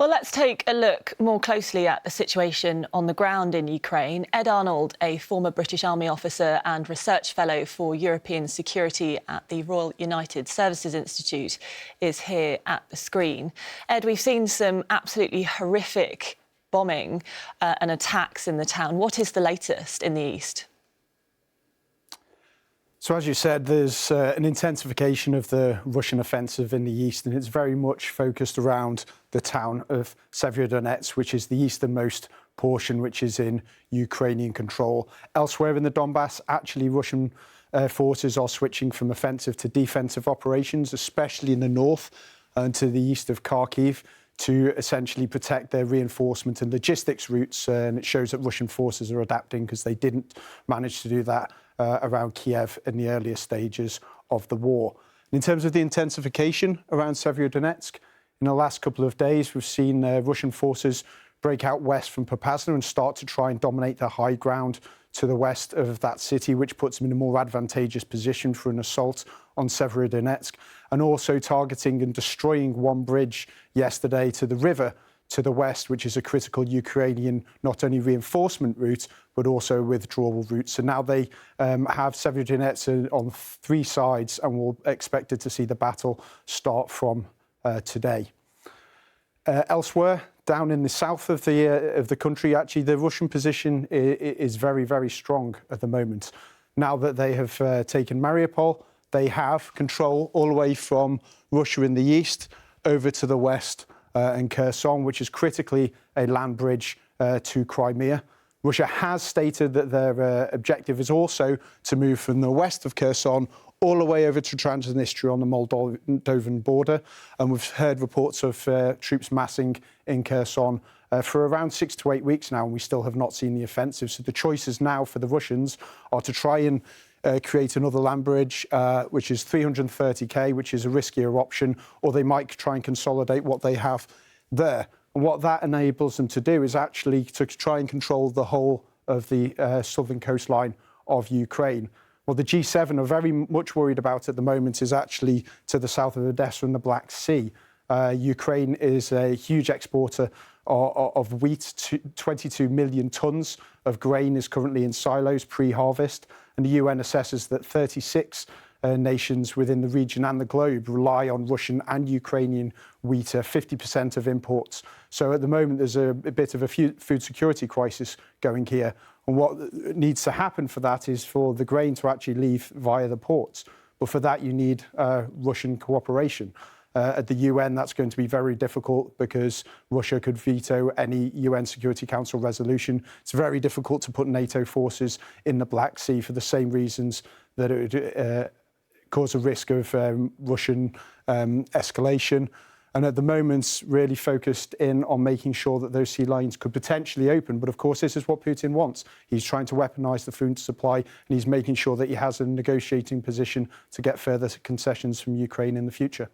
Well, let's take a look more closely at the situation on the ground in Ukraine. Ed Arnold, a former British Army officer and research fellow for European security at the Royal United Services Institute, is here at the screen. Ed, we've seen some absolutely horrific bombing and attacks in the town. What is the latest in the east? So, as you said, there's an intensification of the Russian offensive in the east, and it's very much focused around the town of Severodonetsk, which is the easternmost portion, which is in Ukrainian control. Elsewhere in the Donbass, actually, Russian forces are switching from offensive to defensive operations, especially in the north and to the east of Kharkiv, to essentially protect their reinforcement and logistics routes. And it shows that Russian forces are adapting because they didn't manage to do that around Kiev in the earlier stages of the war. In terms of the intensification around Severodonetsk, in the last couple of days, we've seen Russian forces break out west from Popasna and start to try and dominate the high ground to the west of that city, which puts them in a more advantageous position for an assault on Severodonetsk, and also targeting and destroying one bridge yesterday to the river to the west, which is a critical Ukrainian not only reinforcement route, but also withdrawal route. So now they have Severodonetsk on three sides, and we're expected to see the battle start from today. Elsewhere, down in the south of the country, actually, the Russian position is very, very strong at the moment. Now that they have taken Mariupol, they have control all the way from Russia in the east over to the west and Kherson, which is critically a land bridge to Crimea. Russia has stated that their objective is also to move from the west of Kherson all the way over to Transnistria on the Moldovan border. And we've heard reports of troops massing in Kherson for around 6 to 8 weeks now, and we still have not seen the offensive. So the choices now for the Russians are to try and create another land bridge, which is 330k, which is a riskier option, or they might try and consolidate what they have there. And what that enables them to do is actually to try and control the whole of the southern coastline of Ukraine. What the G7 are very much worried about at the moment is actually to the south of Odessa and the Black Sea. Ukraine is a huge exporter of wheat. 22 million tonnes of grain is currently in silos pre-harvest. And the UN assesses that 36 nations within the region and the globe rely on Russian and Ukrainian wheat, 50% of imports. So at the moment, there's a bit of a food security crisis going here. And what needs to happen for that is for the grain to actually leave via the ports. But for that, you need Russian cooperation. At the UN, that's going to be very difficult because Russia could veto any UN Security Council resolution. It's very difficult to put NATO forces in the Black Sea for the same reasons that it would cause a risk of Russian escalation. And at the moment, really focused in on making sure that those sea lines could potentially open. But of course, this is what Putin wants. He's trying to weaponize the food supply, and he's making sure that he has a negotiating position to get further concessions from Ukraine in the future.